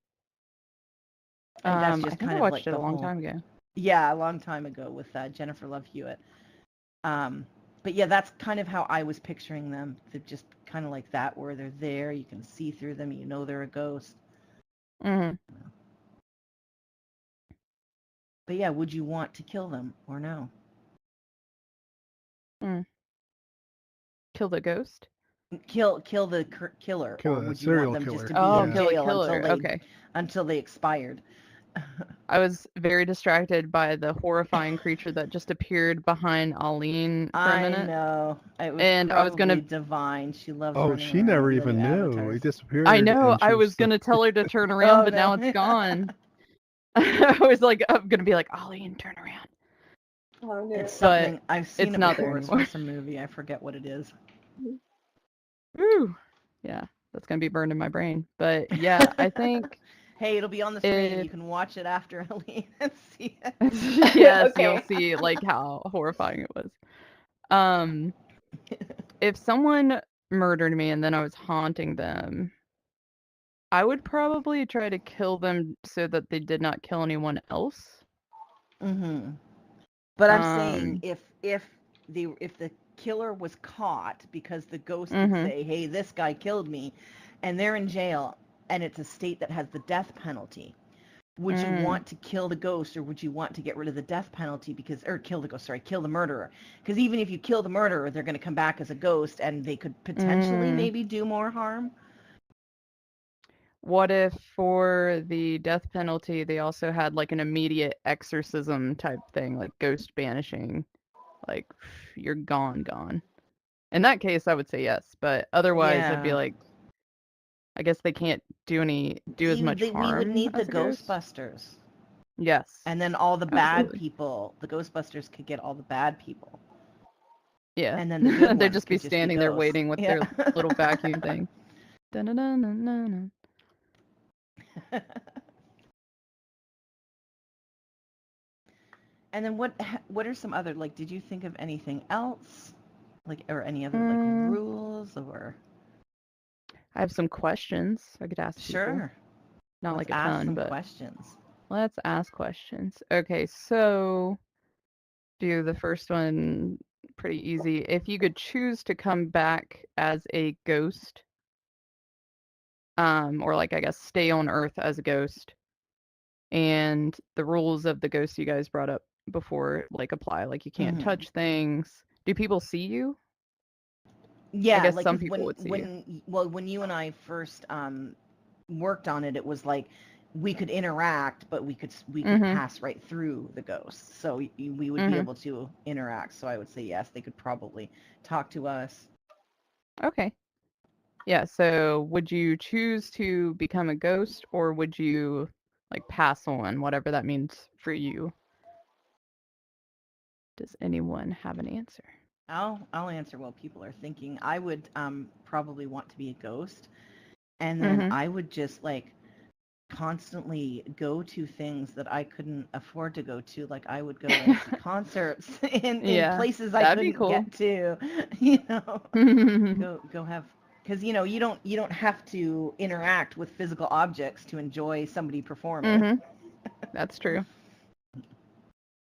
that's just I think kind I of watched like it the a long whole- time ago. Yeah, a long time ago with Jennifer Love Hewitt. But yeah, that's kind of how I was picturing them. They're just kind of like that, where they're there. You can see through them. You know they're a ghost. Mm-hmm. But yeah, would you want to kill them or no? Kill the ghost? Kill the killer, Kill or a would you want serial them killer. just to be Oh, in kill a jail killer. Okay. until they expired? I was very distracted by the horrifying creature that just appeared behind Aline for a I minute. know. It was And I was probably gonna divine. She loves Oh, running she never around even the knew. avatars. He disappeared. I know, and she I was the- gonna tell her to turn around, Oh, but no. now it's gone. I was like, I'm gonna be like, Aline, turn around. Oh no. It's But something I've seen it's it not there before. It's anymore. from some movie. I forget what it is. Woo. Yeah, that's gonna be burned in my brain. But yeah, I think Hey, it'll be on the stream. if You can watch it after Aline and see it. yes, you'll Okay. see like how horrifying it was. If someone murdered me and then I was haunting them, I would probably try to kill them so that they did not kill anyone else. Mm-hmm. But I'm saying Um, if the killer was caught because the ghost could mhm, say, "Hey, this guy killed me," and they're in jail, and it's a state that has the death penalty, would you mm, want to kill the ghost, or would you want to get rid of the death penalty or kill the ghost? Sorry, kill the murderer. Because even if you kill the murderer, they're going to come back as a ghost, and they could potentially mm. maybe do more harm. What if for the death penalty they also had like an immediate exorcism type thing, like ghost banishing, like you're gone. In that case, I would say yes, but otherwise, I'd be Yeah. like, I guess they can't do as much We would harm need the as a ghost. Ghostbusters. Yes, And then all the bad absolutely. people, the Ghostbusters could get all the bad people. Yeah. And then the good They'd ones just be could just be standing there ghosts. waiting with Yeah. their little vacuum thing. Dun-dun-dun-dun-dun-dun. And then what are some other, like, did you think of anything else? Like, or any other, like, Mm, rules or? I have some questions I could ask people. Sure. Not Let's like a ask ton, some but questions. let's ask questions. Okay, so do the first one pretty easy. If you could choose to come back as a ghost, or like I guess stay on Earth as a ghost, and the rules of the ghost you guys brought up before like apply, like you can't Mm-hmm. touch things. Do people see you? I Yeah, guess like, some 'cause people would see you. when you and I first worked on it, it was like we could interact, but we could Mhm. pass right through the ghosts, so we would be Mhm. able to interact. So I would say yes, they could probably talk to us. Okay. Yeah, so would you choose to become a ghost or would you like pass on, whatever that means for you? Does anyone have an answer? I'll answer while people are thinking. I would probably want to be a ghost, and then Mhm. I would just like constantly go to things that I couldn't afford to go to. Like I would go and see concerts in Yeah, places I that'd be couldn't cool. get to, you know. Mhm. Go have, because you don't have to interact with physical objects to enjoy somebody performing. That's true.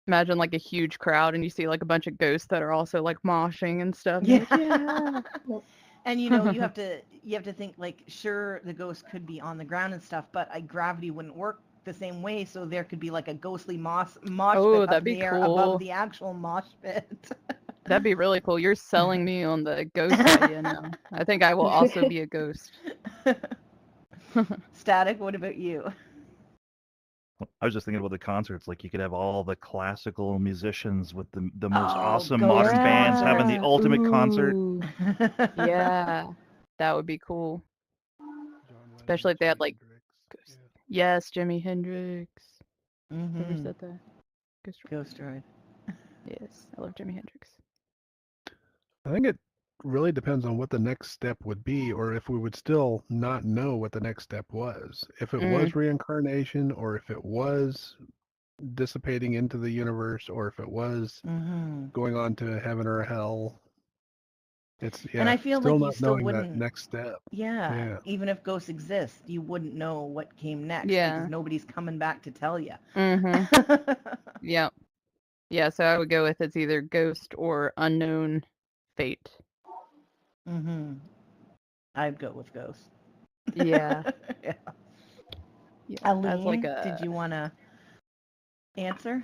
Imagine like a huge crowd and you see like a bunch of ghosts that are also like moshing and stuff. And you're like, Yeah. yeah. And you have to think like, sure, the ghost could be on the ground and stuff, but gravity wouldn't work the same way, so there could be like a ghostly mosh pit Oh, up that'd in be the air above cool. the actual mosh pit. That'd be really cool. You're selling me on the ghost idea now. I think I will also be a ghost. Static, what about you? I was just thinking about the concerts. Like you could have all the classical musicians with the most Oh, awesome ghost modern bands having the Yeah. concerts. ultimate concert. Ooh. Yeah. That would be cool. John Lennon, Especially if they had Jimi like Hendrix. ghost. Yeah. Yes, Jimi Hendrix. Whoever Mm-hmm. said that? Ghost Rider. Ghost Droid. Yes, I love Jimi Hendrix. I think it really depends on what the next step would be, or if we would still not know what the next step was. If it was reincarnation, or if it was dissipating into the universe, or if it was Mm-hmm. going on to heaven or hell. It's And I yeah, feel still like you not still knowing that wouldn't. next step. Yeah, Yeah. even if ghosts exist, you wouldn't know what came next because Yeah. nobody's coming back to tell you. Mm-hmm. Yep. Yeah, so I would go with it's either ghost or unknown fate. Mm-hmm. I'd go with ghosts. Yeah. Yeah. Yeah. As like Aline, did a you want to answer?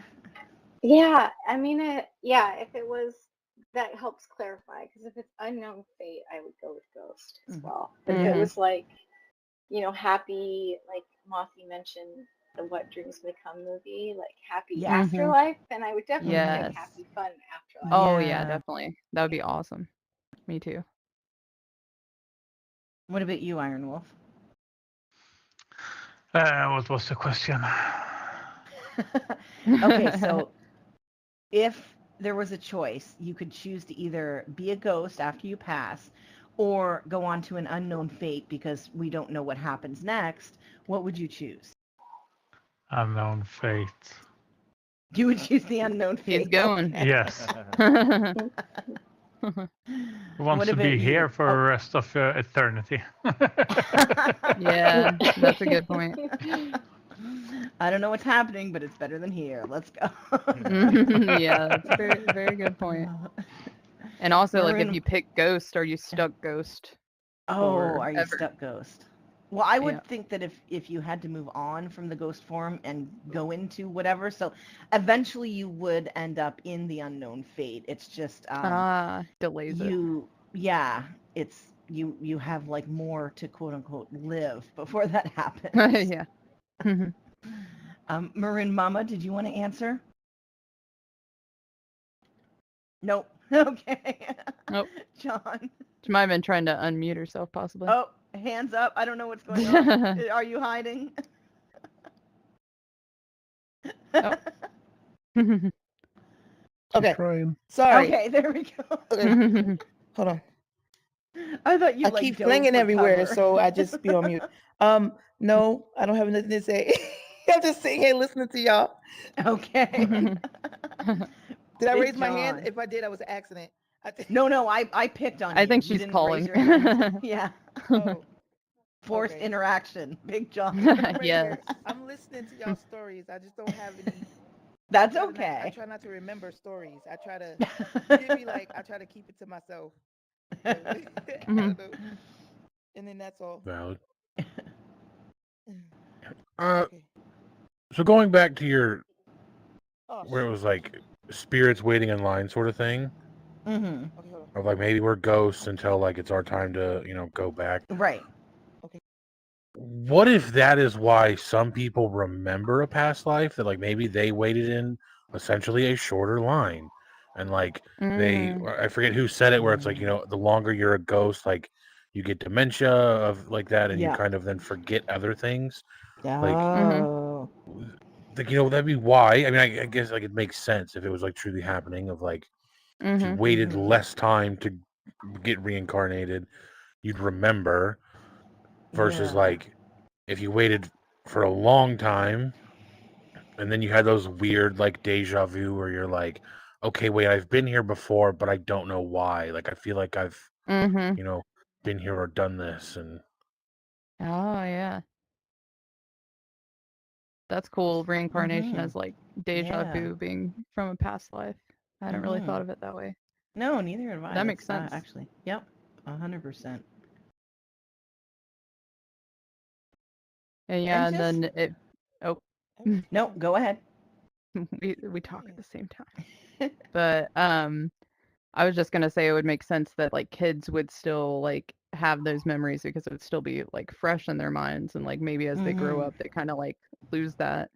Yeah, I mean yeah, if it was that helps clarify because if it's unknown fate, I would go with ghost as Mhm. well. But if it Mhm. was like, happy, like Mothi mentioned, the What Dreams May Come movie, like Happy Yes. Afterlife, and I would definitely pick Yes. Happy Fun Afterlife. Oh yeah, Yeah. definitely. That would be awesome. Me too. What about you, Iron Wolf? What was the question? Okay, so if there was a choice, you could choose to either be a ghost after you pass or go on to an unknown fate because we don't know what happens next. What would you choose? Unknown fate. You would choose the unknown fate. He's going. Okay. Yes. Who wants What to be about here you? for the rest of eternity? Yeah, that's a good point. I don't know what's happening, but it's better than here. Let's go. Yeah, that's a very, very good point. And also, like, if Maroon- you pick ghost, are you stuck ghost? Oh, are you forever? stuck ghost? Well, I would Yeah. think that if you had to move on from the ghost form and go into whatever, so eventually you would end up in the unknown fate. It's just Delays it. it's you have like more to quote unquote live before that happens. Yeah. Marin Mama, did you want to answer? Nope. Okay. Nope. John. She might have been trying to unmute herself, possibly. Oh, hands up. I don't know what's going on. Are you hiding? Oh. She's Okay. trying. Sorry. Okay, there we go. Okay. Hold on. I thought you I like keep dove flinging for everywhere, cover. so I just be on mute. No, I don't have nothing to say. I'm just sitting here listening to y'all. Okay. Did I Big raise my hand? John. If I did, I was an accident. No, I picked on you. I think You she's didn't calling. raise your hand. Yeah. Oh, Forced okay. interaction. Big John. I'm right Yes. here. I'm listening to y'all stories. I just don't have any. That's I okay. try not to remember stories. I try to. It'd be like I try to keep it to myself. I don't know. And then that's all. Valid. Okay. So going back to your Oh, where it shoot. was like spirits waiting in line sort of thing, Mm-hmm. Okay, hold of like maybe we're ghosts until like it's our time to go back. Right. What if that is why some people remember a past life, that like maybe they waited in essentially a shorter line, and like I forget who said it, where it's like the longer you're a ghost, like you get dementia of like that, and you Yeah. kind of then forget other things. Oh. Like that'd be why. I mean, I guess like it makes sense if it was like truly happening. Of like if you waited Mhm. less time to get reincarnated, you'd remember. Versus Yeah. like if you waited for a long time, and then you had those weird like deja vu where you're like, okay, wait, I've been here before, but I don't know why. Like I feel like I've been here or done this, and Oh yeah. That's cool. Reincarnation as like deja Yeah. vu being from a past life. I hadn't really thought of it that way. No, neither have I. That makes That's, sense. actually. Yep. 100%. And yeah, And and then it. Oh, No, go ahead. we talk at the same time. But I was just gonna say it would make sense that like kids would still like have those memories because it would still be like fresh in their minds, and like maybe as they grow up they kind of like lose that.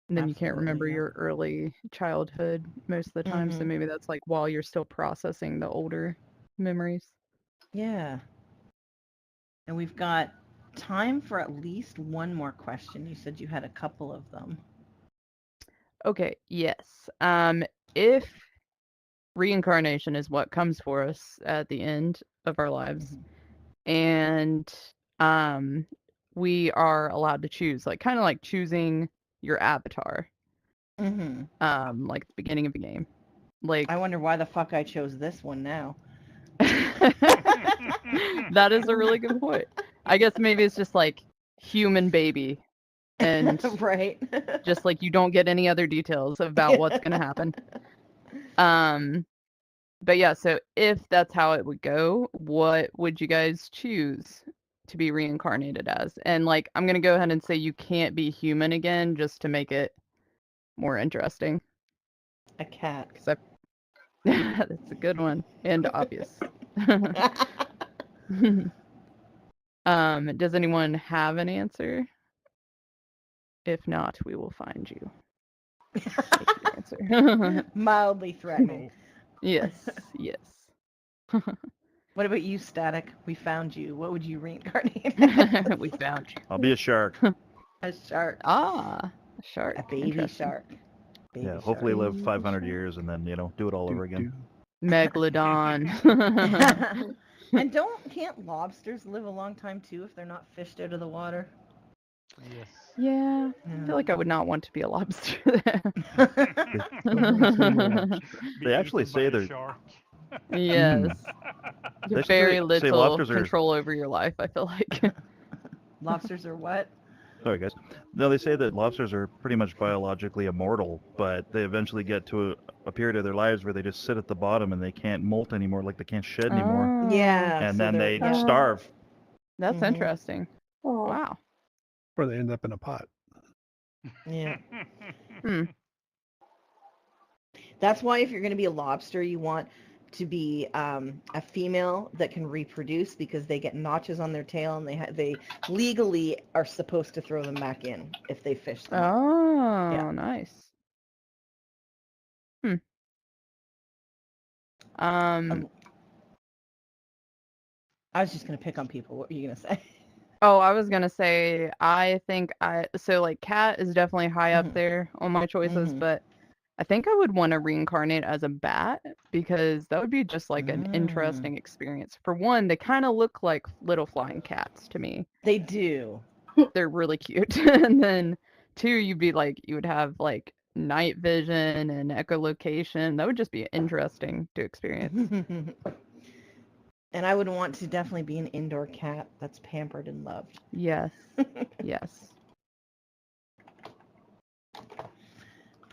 And then you can't remember Absolutely, yeah. your early childhood most of the time, so maybe that's like while you're still processing the older memories. Yeah. And we've got time for at least one more question. You said you had a couple of them. Okay, yes. If reincarnation is what comes for us at the end of our lives, and we are allowed to choose, like kind of like choosing your avatar, like at the beginning of the game. Like I wonder why the fuck I chose this one now. that is a really good point. I guess maybe it's just like human baby, and right. just like you don't get any other details about what's gonna happen. But yeah, so if that's how it would go, what would you guys choose to be reincarnated as? And like I'm gonna go ahead and say you can't be human again just to make it more interesting. A cat. That's a good one and obvious. Does anyone have an answer? If not, we will find you. Take your answer. Mildly threatening. Yes, yes. What about you, Static? We found you. What would you reincarnate? We found you. I'll be a shark. A shark. Ah, a shark. A baby Interesting. shark. Baby Yeah, hopefully shark. live 500 years and then, do it all over again. Megalodon. And can't lobsters live a long time too if they're not fished out of the water? Yes. Yeah, I feel like I would not want to be a lobster then. They actually say they're. Yes. You They have actually very say little lobsters are. control over your life, I feel like. Lobsters are what? Sorry, guys. No, they say that lobsters are pretty much biologically immortal, but they eventually get to a period of their lives where they just sit at the bottom and they can't molt anymore, like they can't shed anymore. Yeah. And so then they're- they starve. That's interesting. Oh. Wow. Or they end up in a pot. Yeah. Hmm. That's why if you're going to be a lobster, you want to be a female that can reproduce because they get notches on their tail and they legally are supposed to throw them back in if they fish them. Oh, Yeah. nice. I was just going to pick on people. What were you going to say? Oh, I was gonna say, I think cat is definitely high up Mhm. there on my choices, Mhm. but I think I would want to reincarnate as a bat because that would be just like an interesting experience. For one, they kind of look like little flying cats to me. They do. They're really cute. And then two, you would have like night vision and echolocation. That would just be interesting to experience. And I would want to definitely be an indoor cat that's pampered and loved. Yes. Yes.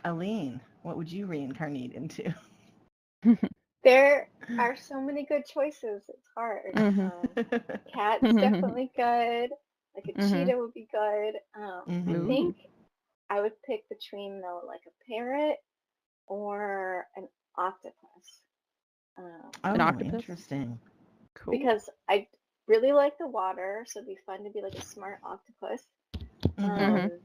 Aline, what would you reincarnate into? There are so many good choices. It's hard. Cat's definitely good. Like a cheetah would be good. I think I would pick between though like a parrot or an octopus. An octopus? Interesting. Cool. Because I really like the water, so it'd be fun to be like a smart octopus.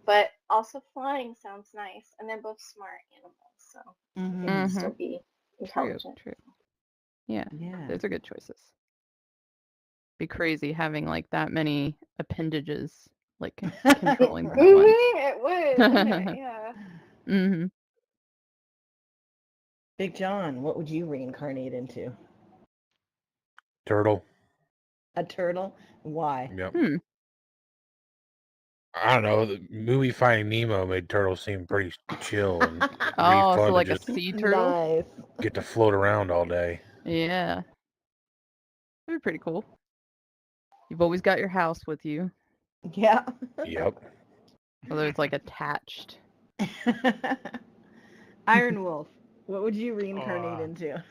But also flying sounds nice, and they're both smart animals, so they can still be intelligent. True. Yeah, Yeah. those are good choices. Be crazy having like that many appendages like controlling them at once. It would, wouldn't it? Yeah. Big John, what would you reincarnate into? Turtle. A turtle? Why? Yep. I don't know. The movie Finding Nemo made turtles seem pretty chill and it'd be Oh, fun so to like a just sea turtle? Nice. get to float around all day. Yeah. That'd be pretty cool. You've always got your house with you. Yeah. Yep. Although it's like attached. Iron Wolf, what would you reincarnate into?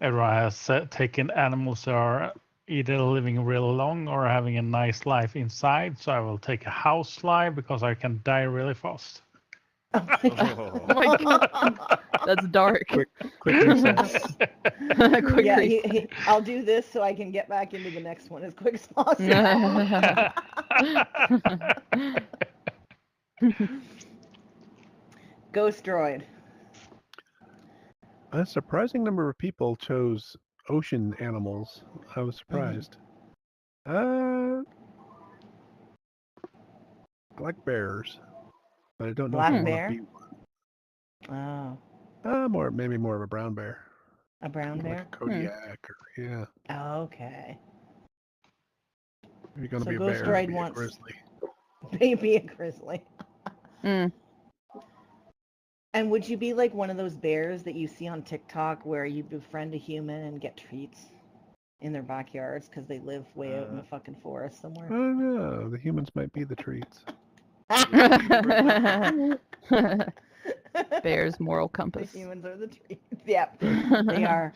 Everyone has taken animals that are either living real long or having a nice life inside. So I will take a house life because I can die really fast. Oh my god. That's dark. Quick recess. Quick yeah, reset. I'll do this so I can get back into the next one as quick as possible. Ghost Droid. A surprising number of people chose ocean animals. I was surprised. Black bears, but I don't know Black if I bear? want to be Oh, one. Maybe more of a brown bear. a brown Like bear? a Kodiak or yeah. Okay. If you're gonna So be a Ghost bear, Droid be a wants- grizzly. Maybe a grizzly. Mm. And would you be like one of those bears that you see on TikTok where you befriend a human and get treats in their backyards because they live way out in the fucking forest I somewhere? don't know. The humans might be the treats. Bear's moral The compass. humans are the treats. Yeah, they are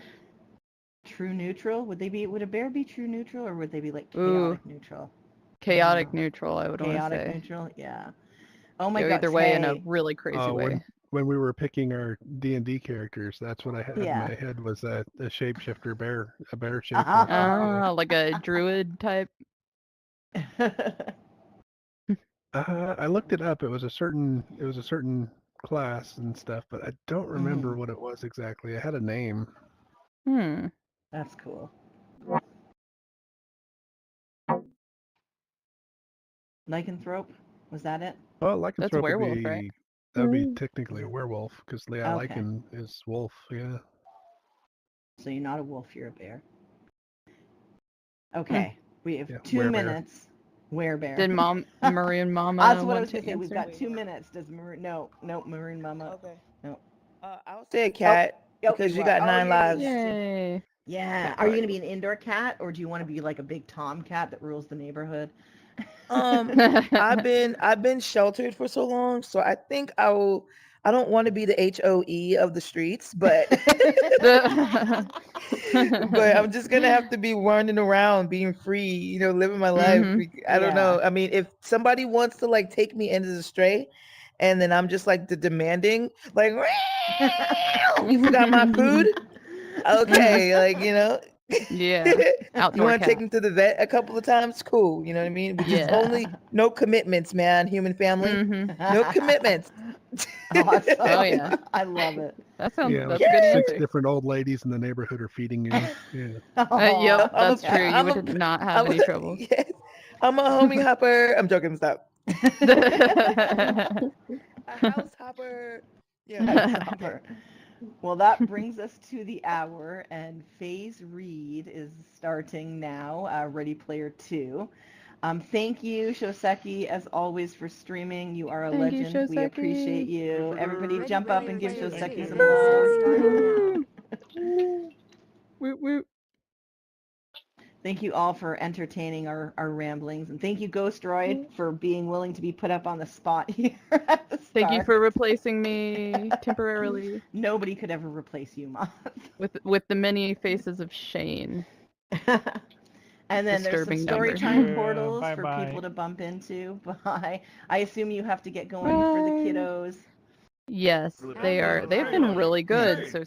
true neutral. Would a bear be true neutral or would they be like chaotic neutral? Chaotic neutral, I would want to Chaotic say. neutral, yeah. Oh my Go god. either way in a Tay. really crazy way. When we were picking our D&D characters, that's what I had Yeah. in my head was a shapeshifter bear, a bear shaped. Oh. Ah, like a druid type. I looked it up. It was a certain class and stuff, but I don't remember what it was exactly. It had a name. Hmm. That's cool. Lycanthrope, was that it? Well, That's lycanthrope would werewolf, be right? technically a werewolf because Okay. lycan is wolf. Yeah. So you're not a wolf, you're a bear. Okay, we have Yeah, 2 werebear. minutes. Werebear. Did Maroon Mama That's what I want was to gonna say. We've answer? got 2 minutes. Does Maroon? No, Maroon Mama. Okay. No. I'll say a cat because you got 9 lives. Yay. Yeah. Cat Are you party. gonna be an indoor cat, or do you want to be like a big tomcat that rules the neighborhood? I've been sheltered for so long, so I think I don't want to be the HOE of the streets, but but I'm just gonna have to be running around, being free, living my life. I don't know. I mean, if somebody wants to like take me into the stray, and then I'm just like the demanding, like, you forgot my food. Okay, like Yeah. you Outdoor want to take cat. them to the vet a couple of times? Cool. You know what I mean? But just Yeah. only no commitments, man. Human family, no commitments. Awesome. Oh yeah. I love it. That sounds. Yeah, That's like a good 6 answer. different old ladies in the neighborhood are feeding you. Yeah. Yep, I'm that's a- true. You I'm a- would not have any trouble. Yes, I'm a homie hopper. I'm joking. Stop. A house hopper. Yeah. Hopper. Well, that brings us to the hour, and Phase Read is starting now. Ready Player 2. Thank you, Shoseki, as always, for streaming. You are a Thank you, legend. We appreciate Shoseki. you. Everybody, Ready jump up Player and give 2 Shoseki is some love. starting now. Woot woot. Thank you all for entertaining our ramblings, and thank you, Ghostroid, for being willing to be put up on the spot here at the start. Thank you for replacing me temporarily Nobody could ever replace you, Moth. with the many faces of Shane. And then there's some Disturbing story number. time portals for bye-bye. people to bump into. Bye. I assume you have to get going for the Bye. kiddos. Yes, they are. They've been really good. So